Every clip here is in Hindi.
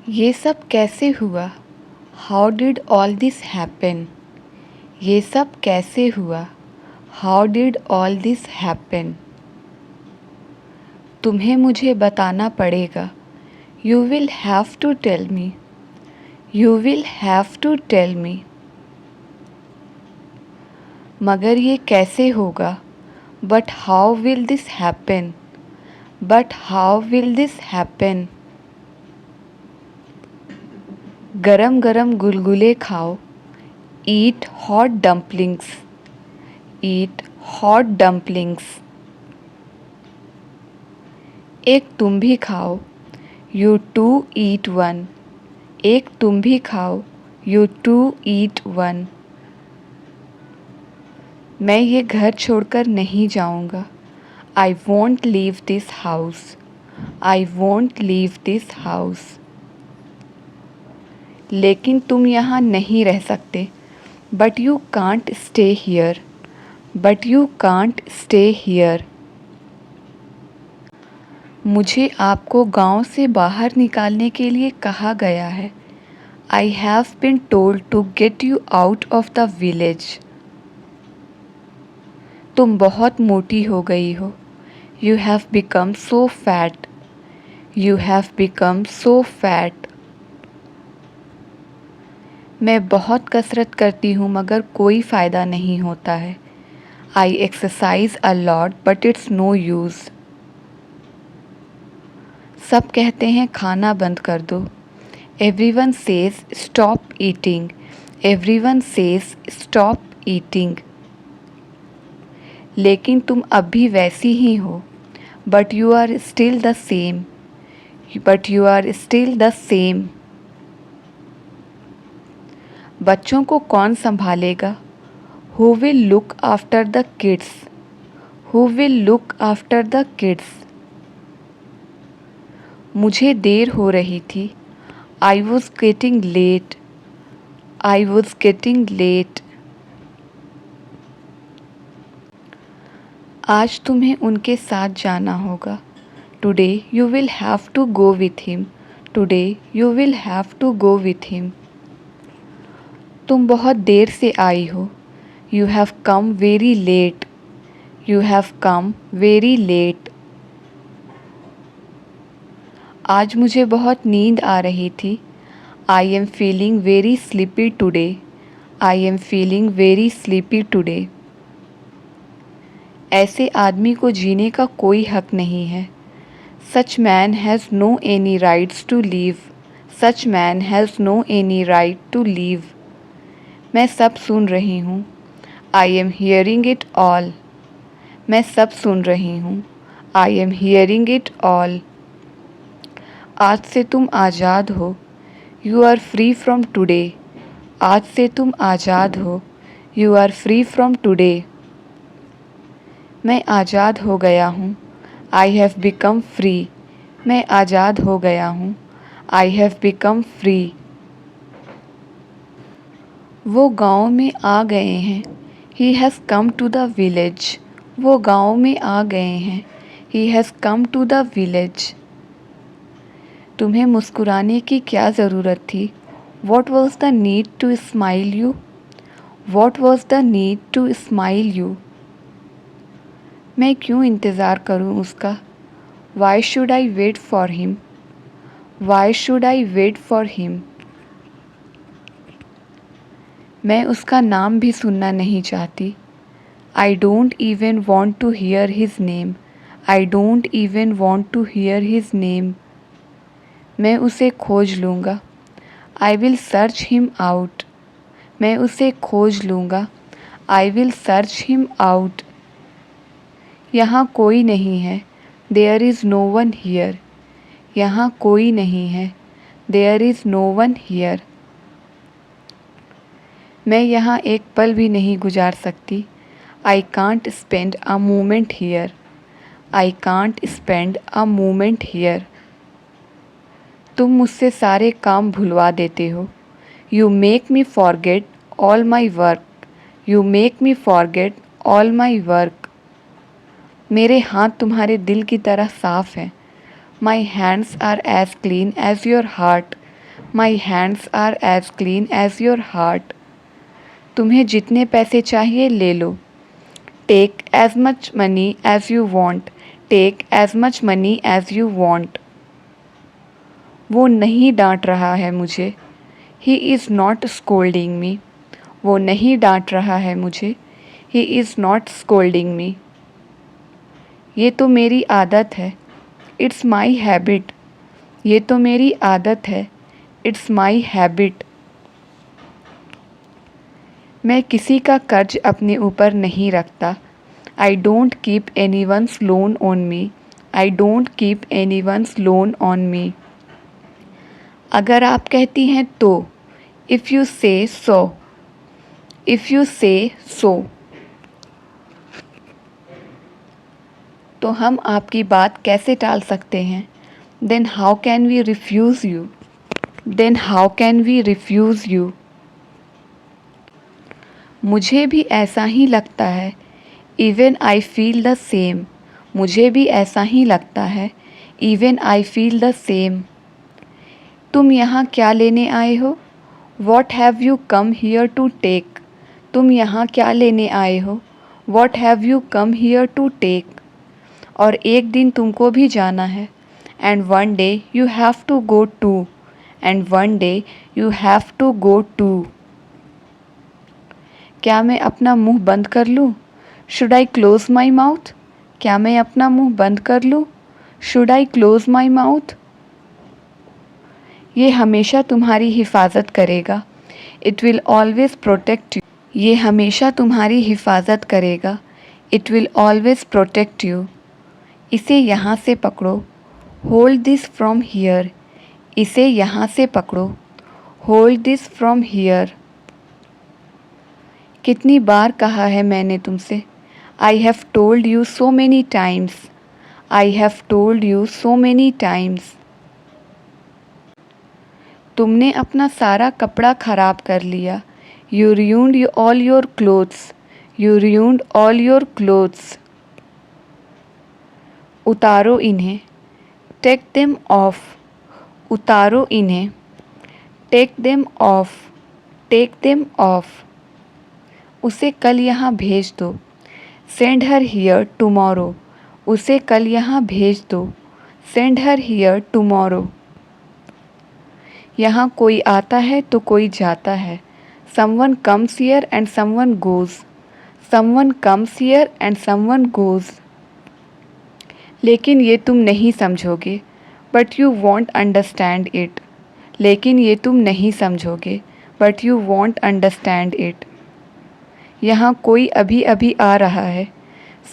ये सब कैसे हुआ? How did all this happen? ये सब कैसे हुआ? How did all this happen? तुम्हें मुझे बताना पड़ेगा। You will have to tell me. You will have to tell me. मगर ये कैसे होगा? But how will this happen? But how will this happen? गरम गरम गुलगुले खाओ। Eat hot dumplings. Eat hot dumplings. एक तुम भी खाओ। You too eat one. एक तुम भी खाओ। You too eat one. मैं ये घर छोड़कर नहीं जाऊंगा। I won't leave this house. I won't leave this house. लेकिन तुम यहाँ नहीं रह सकते। But you can't stay here. But you can't stay here. मुझे आपको गांव से बाहर निकालने के लिए कहा गया है। I have been told to get you out of the village. तुम बहुत मोटी हो गई हो। You have become so fat. You have become so fat. मैं बहुत कसरत करती हूँ मगर कोई फ़ायदा नहीं होता है। I exercise a lot but it's no use. सब कहते हैं खाना बंद कर दो। Everyone says stop eating. Everyone says stop eating. लेकिन तुम अब भी वैसी ही हो। But you are still the same. But you are still the same. बच्चों को कौन संभालेगा? Who will look after the kids? Who will look after the kids? मुझे देर हो रही थी। I was getting late. I was getting late. आज तुम्हें उनके साथ जाना होगा। Today you will have to go with him. Today you will have to go with him. तुम बहुत देर से आई हो। You have come very late. You have come very late. आज मुझे बहुत नींद आ रही थी। I am feeling very sleepy today. I am feeling very sleepy today. ऐसे आदमी को जीने का कोई हक नहीं है। Such man has no any rights to live. Such man has no any right to live. मैं सब सुन रही हूँ। I am hearing it all. मैं सब सुन रही हूँ। I am hearing it all. आज से तुम आज़ाद हो। You are free from today. आज से तुम आज़ाद हो। You are free from today. मैं आज़ाद हो गया हूँ। I have become free. मैं आज़ाद हो गया हूँ। I have become free. वो गाँव में आ गए हैं। He has come to the village. वो गाँव में आ गए हैं। He has come to the village. तुम्हें मुस्कुराने की क्या ज़रूरत थी? What was the need to smile you? What was the need to smile you? मैं क्यों इंतज़ार करूं उसका? Why should I wait for him? Why should I wait for him? मैं उसका नाम भी सुनना नहीं चाहती। I don't even want to hear his name. I don't even want to hear his name. मैं उसे खोज लूँगा। I will search him out. मैं उसे खोज लूँगा। I will search him out. यहाँ कोई नहीं है। There is no one here. यहाँ कोई नहीं है। There is no one here. मैं यहाँ एक पल भी नहीं गुजार सकती। I can't spend a moment here. I can't spend a moment here. तुम मुझसे सारे काम भुलवा देते हो। You make me forget all my work. You make me forget all my work. मेरे हाथ तुम्हारे दिल की तरह साफ़ हैं। My hands are as clean as your heart. My hands are as clean as your heart. तुम्हें जितने पैसे चाहिए ले लो। Take as much money as you want. Take as much money as you want. वो नहीं डांट रहा है मुझे। He is not scolding me. वो नहीं डांट रहा है मुझे। He is not scolding me. ये तो मेरी आदत है। It's my habit. ये तो मेरी आदत है। It's my habit. मैं किसी का कर्ज अपने ऊपर नहीं रखता। I don't keep any one's loan on me. I don't keep any one's loan on me. अगर आप कहती हैं तो, इफ़ यू से सो। इफ़ यू से सो। तो हम आपकी बात कैसे टाल सकते हैं? Then how can we refuse you. Then how can we refuse you. मुझे भी ऐसा ही लगता है। Even I feel the same. मुझे भी ऐसा ही लगता है। Even I feel the same. तुम यहाँ क्या लेने आए हो? What have you come here to take. तुम यहाँ क्या लेने आए हो? What have you come here to take. और एक दिन तुमको भी जाना है। And one day you have to go to. And one day you have to go to. क्या मैं अपना मुंह बंद कर लूँ? Should I close my mouth. क्या मैं अपना मुंह बंद कर लूँ? Should I close my mouth. ये हमेशा तुम्हारी हिफाजत करेगा। It will always protect you. ये हमेशा तुम्हारी हिफाजत करेगा। It will always protect you. इसे यहाँ से पकड़ो। Hold this from here. इसे यहाँ से पकड़ो। Hold this from here. कितनी बार कहा है मैंने तुमसे? I have told you so many times. I have told you so many times. तुमने अपना सारा कपड़ा ख़राब कर लिया। You ruined all your clothes. You ruined all your clothes. उतारो इन्हें। Take them off. उतारो इन्हें। Take them off. Take them off. उसे कल यहाँ भेज दो। Send her here tomorrow. उसे कल यहाँ भेज दो। Send her here tomorrow. यहाँ कोई आता है तो कोई जाता है। Someone comes here and someone goes. Someone comes here and someone goes. लेकिन ये तुम नहीं समझोगे। But you won't understand it. लेकिन ये तुम नहीं समझोगे। But you won't understand it. यहाँ कोई अभी अभी आ रहा है।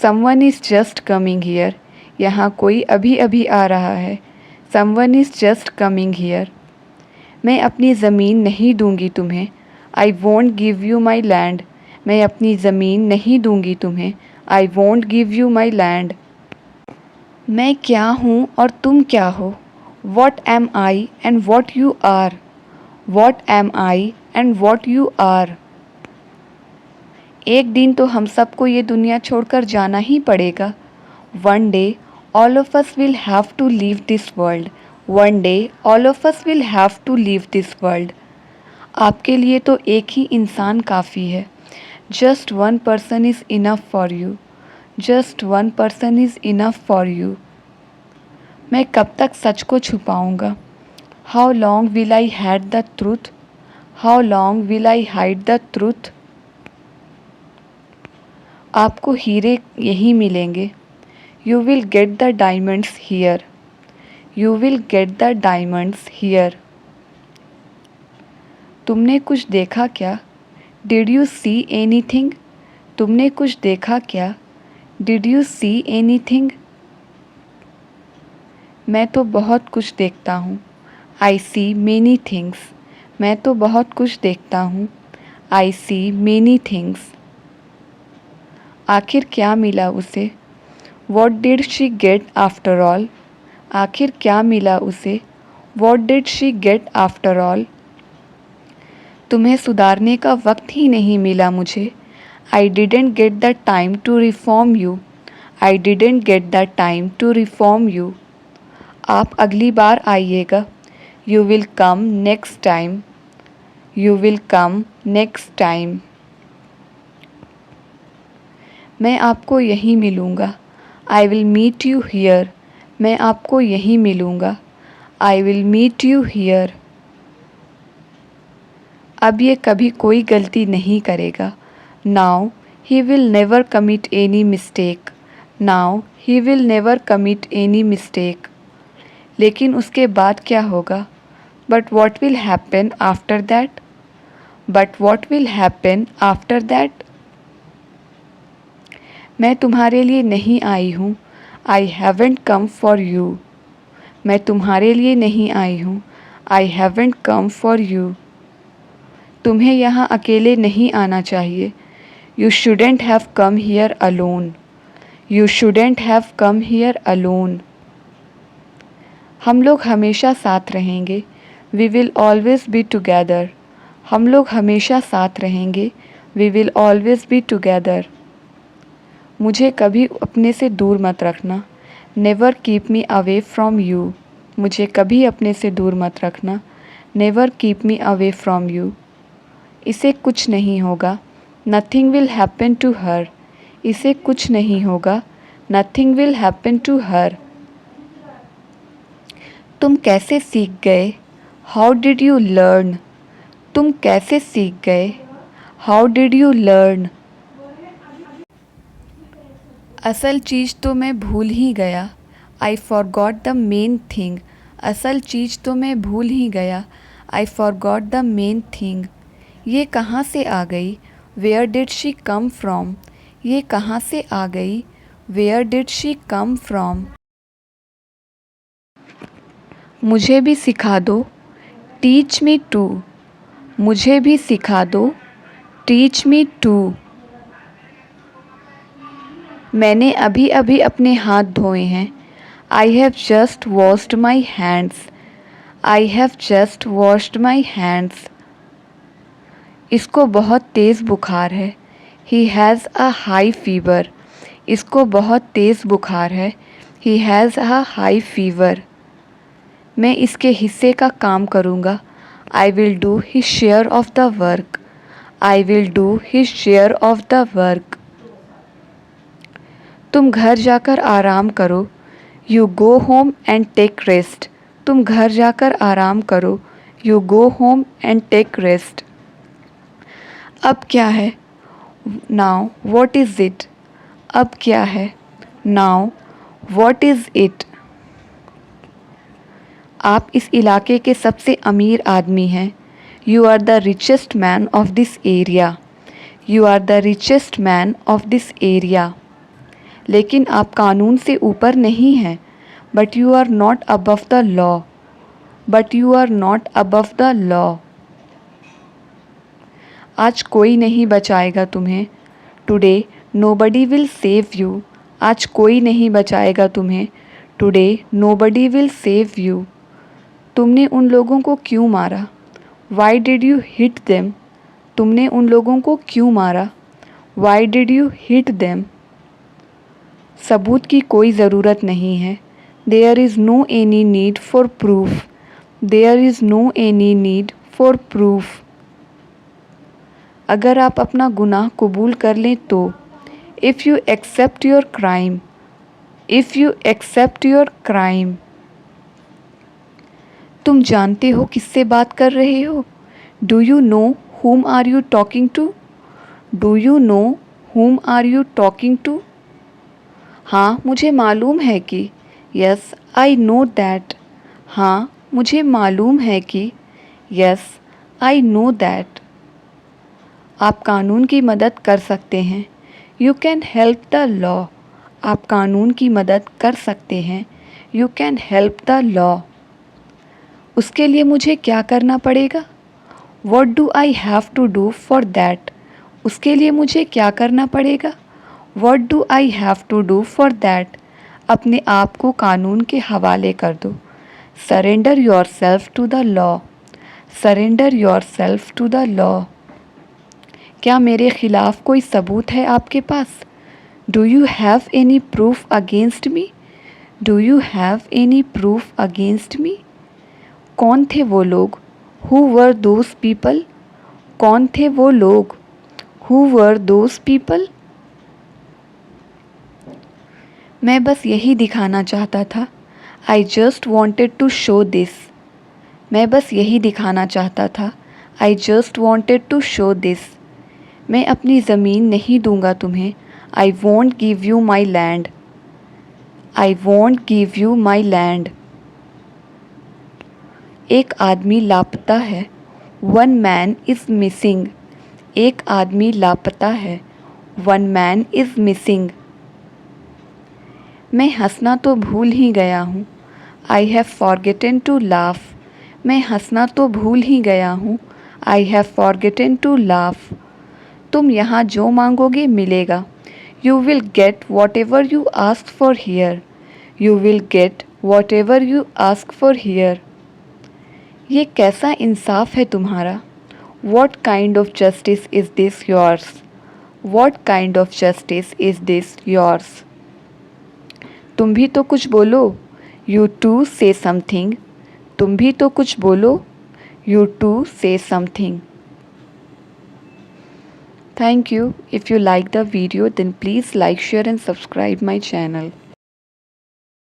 Someone is just coming here. यहाँ कोई अभी अभी आ रहा है। Someone is just coming here. मैं अपनी ज़मीन नहीं दूंगी तुम्हें। I won't give you my land. मैं अपनी ज़मीन नहीं दूंगी तुम्हें। I won't give you my land. मैं क्या हूँ और तुम क्या हो? What am I and what you are. What am I and what you are. एक दिन तो हम सबको ये दुनिया छोड़कर जाना ही पड़ेगा। One day all of us will have to leave this world. One day all of us will have to leave this world. आपके लिए तो एक ही इंसान काफ़ी है। Just one person is enough for you. Just one person is enough for you. मैं कब तक सच को छुपाऊंगा? How long will I hide the truth. How long will I hide the truth. आपको हीरे यहीं मिलेंगे। You will get the diamonds here. You will get the diamonds here. तुमने कुछ देखा क्या? Did you see anything. तुमने कुछ देखा क्या? Did you see anything. मैं तो बहुत कुछ देखता हूँ। आई सी मेनी थिंग्स। मैं तो बहुत कुछ देखता हूँ। आई सी मेनी थिंग्स। आखिर क्या मिला उसे? What did she get after all. आखिर क्या मिला उसे? What did she get after all. तुम्हें सुधारने का वक्त ही नहीं मिला मुझे। I didn't get the time to reform you. I didn't get the time to reform you. आप अगली बार आइएगा। You will come next time. You will come next time. मैं आपको यहीं मिलूँगा. I will meet you here. मैं आपको यहीं मिलूँगा. I will meet you here. अब ये कभी कोई गलती नहीं करेगा. Now he will never commit any mistake. Now he will never commit any mistake. लेकिन उसके बाद क्या होगा? But what will happen after that? But what will happen after that? मैं तुम्हारे लिए नहीं आई हूँ. I haven't come for you. मैं तुम्हारे लिए नहीं आई हूँ. I haven't come for you. तुम्हें यहाँ अकेले नहीं आना चाहिए. You shouldn't have come here alone. You shouldn't have come here alone. हम लोग हमेशा साथ रहेंगे. We will always be together. हम लोग हमेशा साथ रहेंगे. We will always be together. मुझे कभी अपने से दूर मत रखना. Never keep me away from you. मुझे कभी अपने से दूर मत रखना. Never keep me away from you. इसे कुछ नहीं होगा. Nothing will happen to her. इसे कुछ नहीं होगा. Nothing will happen to her. तुम कैसे सीख गए? How did you learn? तुम कैसे सीख गए? How did you learn? असल चीज़ तो मैं भूल ही गया. I forgot the main thing. असल चीज़ तो मैं भूल ही गया. I forgot the main thing. ये कहाँ से आ गई? Where did she come from? ये कहाँ से आ गई? Where did she come from? मुझे भी सिखा दो. Teach me too. मुझे भी सिखा दो. Teach me too. मैंने अभी अभी अपने हाथ धोए हैं. I have just washed my hands. I have just washed my hands. इसको बहुत तेज़ बुखार है. He has a high fever. इसको बहुत तेज़ बुखार है. He has a high fever. मैं इसके हिस्से का काम करूँगा. I will do his share of the work. I will do his share of the work. तुम घर जाकर आराम करो. You go home and take rest. तुम घर जाकर आराम करो. You go home and take rest. अब क्या है? Now what is it? अब क्या है? Now what is it? आप इस इलाके के सबसे अमीर आदमी हैं. You are the richest man of this area. You are the richest man of this area. लेकिन आप कानून से ऊपर नहीं हैं. But you are not above the law. But you are not above the law. आज कोई नहीं बचाएगा तुम्हें. Today nobody will save you. आज कोई नहीं बचाएगा तुम्हें. Today nobody will save you. तुमने उन लोगों को क्यों मारा? Why did you hit them? तुमने उन लोगों को क्यों मारा? Why did you hit them? सबूत की कोई ज़रूरत नहीं है. There is no any need for proof. There is no any need for proof. अगर आप अपना गुनाह कबूल कर लें तो. If you accept your crime. If you accept your crime. तुम जानते हो किससे बात कर रहे हो? Do you know whom are you talking to? Do you know whom are you talking to? हाँ मुझे मालूम है कि. Yes I know that. हाँ मुझे मालूम है कि. Yes I know that. आप कानून की मदद कर सकते हैं. You can help the law. आप कानून की मदद कर सकते हैं. You can help the law. उसके लिए मुझे क्या करना पड़ेगा? What do I have to do for that? उसके लिए मुझे क्या करना पड़ेगा? What do I have to do for that? अपने आप को कानून के हवाले कर दो. Surrender yourself to the law. Surrender yourself to the law. क्या मेरे खिलाफ कोई सबूत है आपके पास? Do you have any proof against me? Do you have any proof against me? कौन थे वो लोग? Who were those people? कौन थे वो लोग? Who were those people? मैं बस यही दिखाना चाहता था। I just wanted to show this. मैं बस यही दिखाना चाहता था। I just wanted to show this. मैं अपनी ज़मीन नहीं दूंगा तुम्हें। I won't give you my land. I won't give you my land. एक आदमी लापता है। One man is missing. एक आदमी लापता है। One man is missing. मैं हंसना तो भूल ही गया हूँ। I have forgotten to laugh. मैं हंसना तो भूल ही गया हूँ। I have forgotten to laugh. तुम यहाँ जो मांगोगे मिलेगा। You will get whatever you ask for here. You will get whatever you ask for here. ये कैसा इंसाफ है तुम्हारा? What kind of justice is this yours? What kind of justice is this yours? तुम भी तो कुछ बोलो। You too say something. तुम भी तो कुछ बोलो। You too say something. Thank you. If you like the video, then please like, share and subscribe my channel.